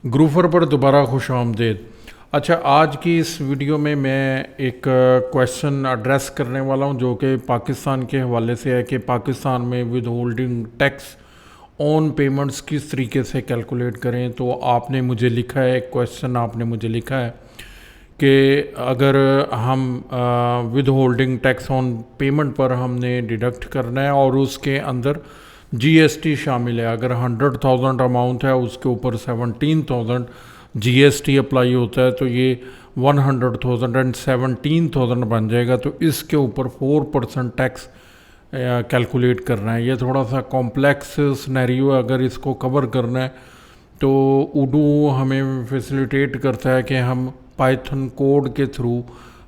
ग्रूफर पर दोबारा खुश आमदेद। अच्छा, आज की इस वीडियो में मैं एक क्वेश्चन एड्रेस करने वाला हूं जो कि पाकिस्तान के हवाले से है कि पाकिस्तान में with holding tax on payments किस तरीके से कैलकुलेट करें। तो आपने मुझे लिखा है, एक क्वेश्चन आपने मुझे लिखा है कि अगर हम with holding tax on payment पर हमने डिडक्ट करना है और उसके अंदर जीएसटी शामिल है। अगर 100,000 अमाउंट है उसके ऊपर 17,000 जीएसटी अप्लाई होता है तो ये 100,000 एंड 17,000 बन जाएगा। तो इसके ऊपर 4% टैक्स कैलकुलेट करना है। ये थोड़ा सा कॉम्प्लेक्स सिनेरियो है। अगर इसको कवर करना है तो उडू हमें फैसिलिटेट करता है कि हम पाइथन कोड के थ्रू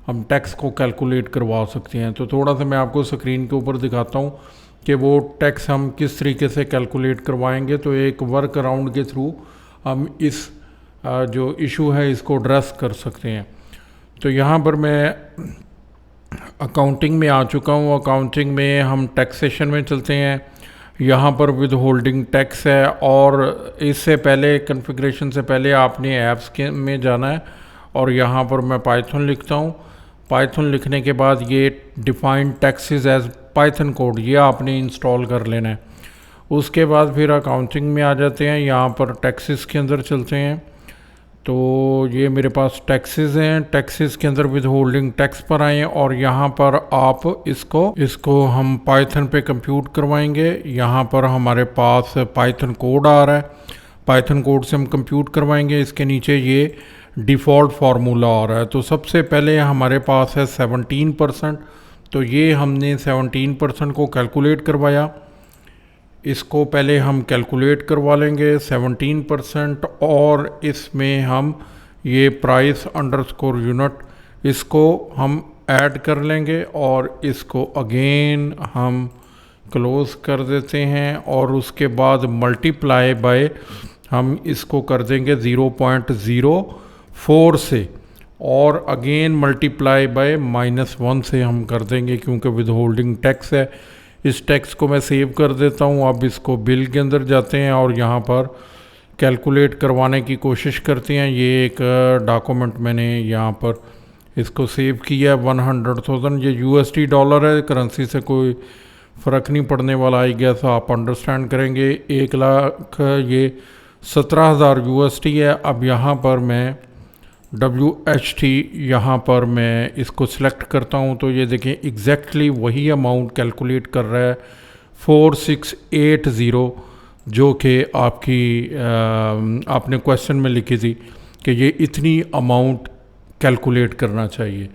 हम टैक्स को कैलकुलेट करवा सकते हैं। तो थोड़ा सा मैं आपको स्क्रीन के ऊपर दिखाता हूँ कि वो टैक्स हम किस तरीके से कैलकुलेट करवाएंगे। तो एक वर्क अराउंड के थ्रू हम इस जो इशू है इसको एड्रेस कर सकते हैं। तो यहाँ पर मैं अकाउंटिंग में आ चुका हूँ। अकाउंटिंग में हम टैक्सेशन में चलते हैं। यहाँ पर विद होल्डिंग टैक्स है और इससे पहले कॉन्फ़िगरेशन से पहले आपने ऐप्स के में जाना है और यहाँ पर मैं पाइथन लिखता हूँ। पाइथन लिखने के बाद ये defined taxes as Python code ये आपने इंस्टॉल कर लेना है। उसके बाद फिर अकाउंटिंग में आ जाते हैं। यहाँ पर टैक्सेस के अंदर चलते हैं। तो ये मेरे पास टैक्सेस हैं। टैक्सेस के अंदर विद होल्डिंग टैक्स पर आए और यहाँ पर आप इसको हम पाइथन पे कंप्यूट करवाएंगे। यहाँ पर हमारे पास पाइथन कोड आ रहा है। पाइथन कोड से हम कंप्यूट करवाएंगे। इसके नीचे ये डिफ़ॉल्ट फार्मूला आ रहा है। तो सबसे पहले हमारे पास है 17%। तो ये हमने 17% को कैलकुलेट करवाया। इसको पहले हम कैलकुलेट करवा लेंगे 17% और इसमें हम ये प्राइस अंडरस्कोर यूनिट इसको हम ऐड कर लेंगे और इसको अगेन हम क्लोज कर देते हैं और उसके बाद मल्टीप्लाई बाय हम इसको कर देंगे 0.04 से और अगेन मल्टीप्लाई बाय -1 से हम कर देंगे क्योंकि विद होल्डिंग टैक्स है। इस टैक्स को मैं सेव कर देता हूँ। अब इसको बिल के अंदर जाते हैं और यहाँ पर कैलकुलेट करवाने की कोशिश करते हैं। ये एक डॉक्यूमेंट मैंने यहाँ पर इसको सेव किया 100,000। ये यूएसडी डॉलर है, करेंसी से कोई फ़र्क नहीं पड़ने वाला। आई गेस आप अंडरस्टैंड करेंगे। 1 लाख ये 17,000 यूएसडी है। अब यहाँ पर मैं WHT यहाँ पर मैं इसको सिलेक्ट करता हूँ तो ये देखें एग्जैक्टली वही अमाउंट कैलकुलेट कर रहा है 4680 जो कि आपने क्वेश्चन में लिखी थी कि ये इतनी अमाउंट कैलकुलेट करना चाहिए।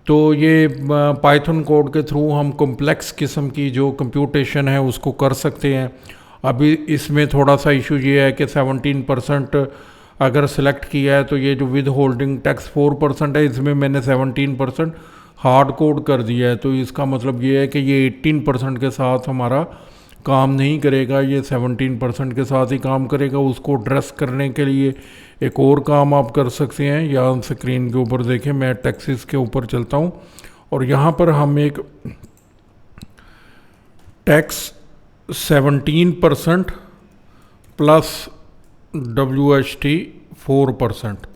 तो ये पाइथन कोड के थ्रू हम कॉम्प्लेक्स किस्म की जो कंप्यूटेशन है उसको कर सकते हैं। अभी इसमें थोड़ा सा इशू ये है कि 17% अगर सेलेक्ट किया है तो ये जो विद होल्डिंग टैक्स 4% है इसमें मैंने 17% हार्ड कोड कर दिया है। तो इसका मतलब ये है कि ये 18% के साथ हमारा काम नहीं करेगा, ये 17% के साथ ही काम करेगा। उसको एड्रेस करने के लिए एक और काम आप कर सकते हैं। यहाँ स्क्रीन के ऊपर देखें, मैं टैक्सेस के ऊपर चलता हूँ और यहाँ पर हम एक टैक्स 17% प्लस WHT 4%।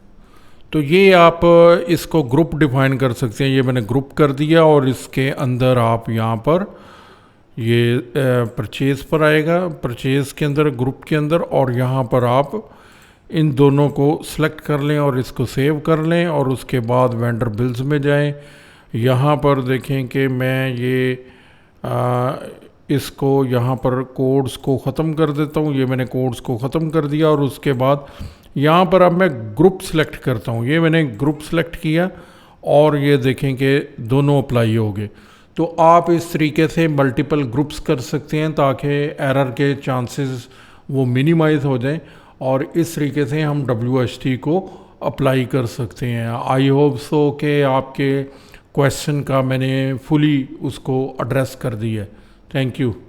तो ये आप इसको ग्रुप डिफाइन कर सकते हैं। ये मैंने ग्रुप कर दिया और इसके अंदर आप यहाँ पर ये परचेज़ पर आएगा, परचेज़ के अंदर ग्रुप के अंदर और यहाँ पर आप इन दोनों को सिलेक्ट कर लें और इसको सेव कर लें और उसके बाद वेंडर बिल्स में जाएं। यहाँ पर देखें कि मैं ये इसको यहाँ पर कोड्स को ख़त्म कर देता हूँ। ये मैंने कोड्स को ख़त्म कर दिया और उसके बाद यहाँ पर अब मैं ग्रुप सेलेक्ट करता हूँ। ये मैंने ग्रुप सेलेक्ट किया और ये देखें कि दोनों अप्लाई हो गए। तो आप इस तरीके से मल्टीपल ग्रुप्स कर सकते हैं ताकि एरर के चांसेस वो मिनिमाइज़ हो जाएं और इस तरीके से हम WHT को अप्लाई कर सकते हैं। आई होप सो कि आपके क्वेश्चन का मैंने फुली उसको एड्रेस कर दिया है। Thank you.